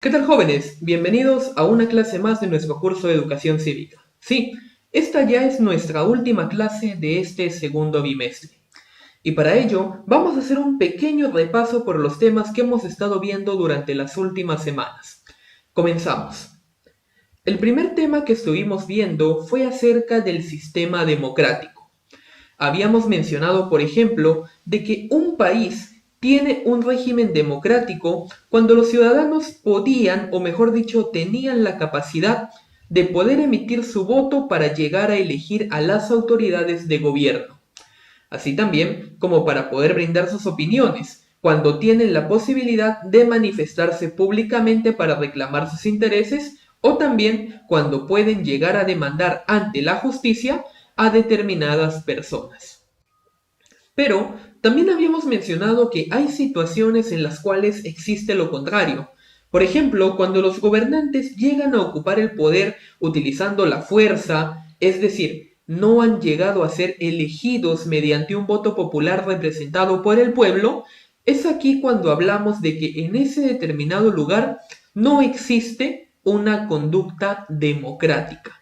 ¿Qué tal, jóvenes? Bienvenidos a una clase más de nuestro curso de Educación Cívica. Sí, esta ya es nuestra última clase de este segundo bimestre. Y para ello vamos a hacer un pequeño repaso por los temas que hemos estado viendo durante las últimas semanas. Comenzamos. El primer tema que estuvimos viendo fue acerca del sistema democrático. Habíamos mencionado, por ejemplo, de que un país tiene un régimen democrático cuando los ciudadanos podían, o mejor dicho, tenían la capacidad de poder emitir su voto para llegar a elegir a las autoridades de gobierno, así también como para poder brindar sus opiniones, cuando tienen la posibilidad de manifestarse públicamente para reclamar sus intereses, o también cuando pueden llegar a demandar ante la justicia a determinadas personas. Pero también habíamos mencionado que hay situaciones en las cuales existe lo contrario. Por ejemplo, cuando los gobernantes llegan a ocupar el poder utilizando la fuerza, es decir, no han llegado a ser elegidos mediante un voto popular representado por el pueblo, es aquí cuando hablamos de que en ese determinado lugar no existe una conducta democrática.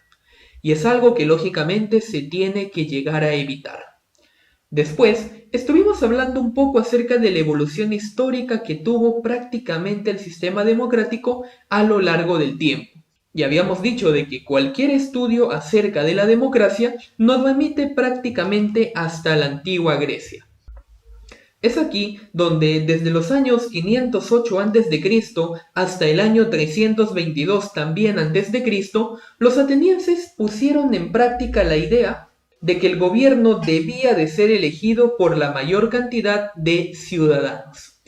Y es algo que lógicamente se tiene que llegar a evitar. Después, estuvimos hablando un poco acerca de la evolución histórica que tuvo prácticamente el sistema democrático a lo largo del tiempo. Y habíamos dicho de que cualquier estudio acerca de la democracia nos remite prácticamente hasta la antigua Grecia. Es aquí donde desde los años 508 a.C. hasta el año 322 también a.C., los atenienses pusieron en práctica la idea de que el gobierno debía de ser elegido por la mayor cantidad de ciudadanos,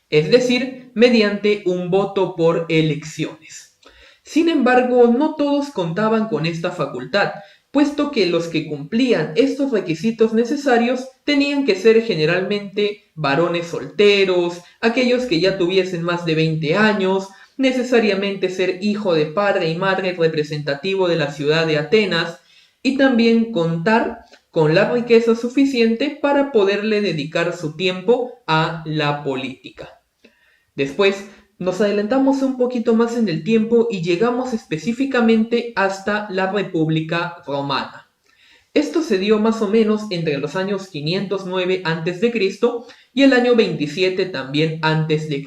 es decir, mediante un voto por elecciones. Sin embargo, no todos contaban con esta facultad, puesto que los que cumplían estos requisitos necesarios tenían que ser generalmente varones solteros, aquellos que ya tuviesen más de 20 años, necesariamente ser hijo de padre y madre representativo de la ciudad de Atenas, y también contar con la riqueza suficiente para poderle dedicar su tiempo a la política. Después nos adelantamos un poquito más en el tiempo y llegamos específicamente hasta la República Romana. Esto se dio más o menos entre los años 509 a.C. y el año 27 también a.C.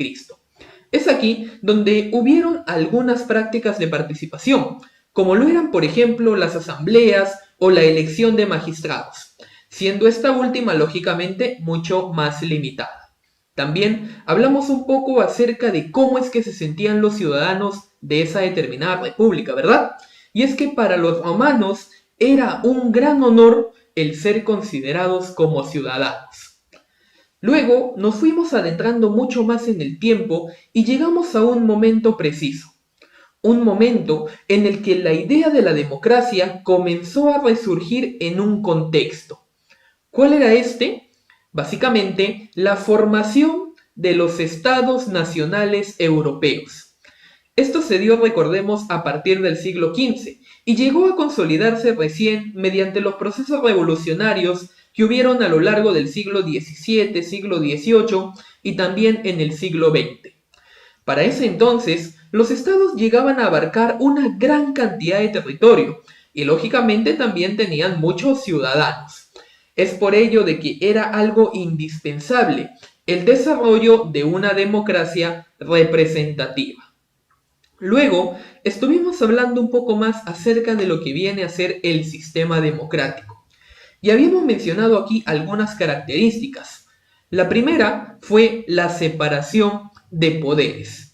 Es aquí donde hubieron algunas prácticas de participación, como lo eran por ejemplo las asambleas o la elección de magistrados, siendo esta última lógicamente mucho más limitada. También hablamos un poco acerca de cómo es que se sentían los ciudadanos de esa determinada república, ¿verdad? Y es que para los romanos era un gran honor el ser considerados como ciudadanos. Luego nos fuimos adentrando mucho más en el tiempo y llegamos a un momento preciso. Un momento en el que la idea de la democracia comenzó a resurgir en un contexto. ¿Cuál era este? Básicamente, la formación de los estados nacionales europeos. Esto se dio, recordemos, a partir del siglo XV y llegó a consolidarse recién mediante los procesos revolucionarios que hubieron a lo largo del siglo XVII, siglo XVIII y también en el siglo XX. Para ese entonces, los estados llegaban a abarcar una gran cantidad de territorio y lógicamente también tenían muchos ciudadanos. Es por ello de que era algo indispensable el desarrollo de una democracia representativa. Luego, estuvimos hablando un poco más acerca de lo que viene a ser el sistema democrático. Y habíamos mencionado aquí algunas características. La primera fue la separación de poderes.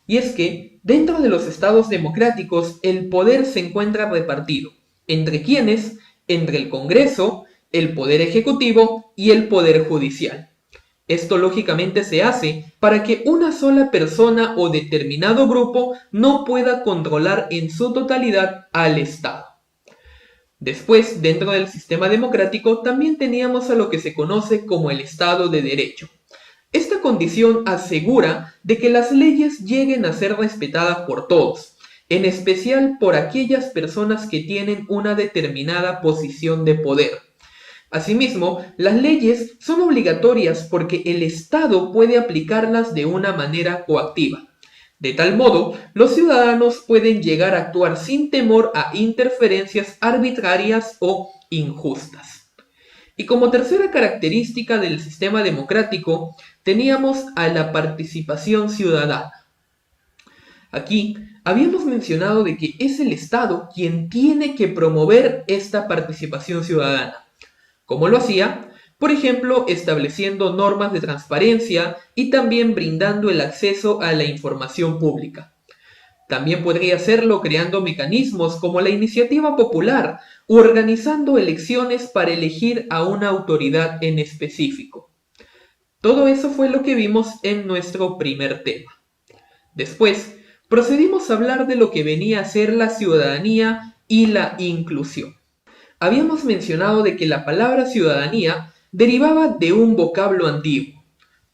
Y es que dentro de los estados democráticos el poder se encuentra repartido. ¿Entre quiénes? Entre el Congreso, el Poder Ejecutivo y el Poder Judicial. Esto lógicamente se hace para que una sola persona o determinado grupo no pueda controlar en su totalidad al Estado. Después, dentro del sistema democrático, también teníamos a lo que se conoce como el Estado de Derecho. Esta condición asegura de que las leyes lleguen a ser respetadas por todos, en especial por aquellas personas que tienen una determinada posición de poder. Asimismo, las leyes son obligatorias porque el Estado puede aplicarlas de una manera coactiva. De tal modo, los ciudadanos pueden llegar a actuar sin temor a interferencias arbitrarias o injustas. Y como tercera característica del sistema democrático, teníamos a la participación ciudadana. Aquí habíamos mencionado de que es el Estado quien tiene que promover esta participación ciudadana. ¿Cómo lo hacía? Por ejemplo, estableciendo normas de transparencia y también brindando el acceso a la información pública. También podría hacerlo creando mecanismos como la iniciativa popular u organizando elecciones para elegir a una autoridad en específico. Todo eso fue lo que vimos en nuestro primer tema. Después, procedimos a hablar de lo que venía a ser la ciudadanía y la inclusión. Habíamos mencionado de que la palabra ciudadanía derivaba de un vocablo antiguo.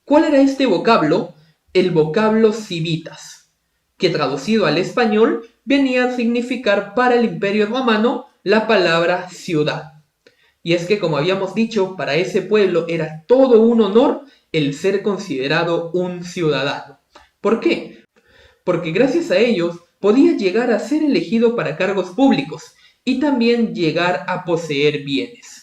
¿Cuál era este vocablo? El vocablo civitas, que traducido al español venía a significar para el Imperio Romano la palabra ciudad. Y es que, como habíamos dicho, para ese pueblo era todo un honor el ser considerado un ciudadano. ¿Por qué? Porque gracias a ellos podía llegar a ser elegido para cargos públicos y también llegar a poseer bienes.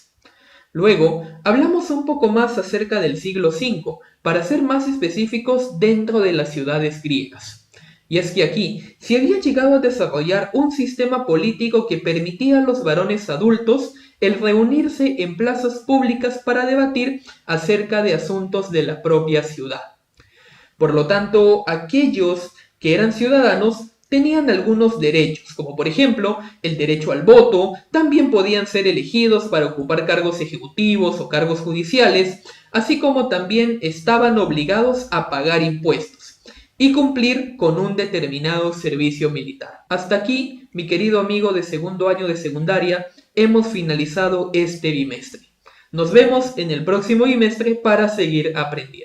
Luego, hablamos un poco más acerca del siglo V, para ser más específicos dentro de las ciudades griegas. Y es que aquí se había llegado a desarrollar un sistema político que permitía a los varones adultos el reunirse en plazas públicas para debatir acerca de asuntos de la propia ciudad. Por lo tanto, aquellos que eran ciudadanos tenían algunos derechos, como por ejemplo el derecho al voto, también podían ser elegidos para ocupar cargos ejecutivos o cargos judiciales, así como también estaban obligados a pagar impuestos y cumplir con un determinado servicio militar. Hasta aquí, mi querido amigo de segundo año de secundaria, hemos finalizado este bimestre. Nos vemos en el próximo bimestre para seguir aprendiendo.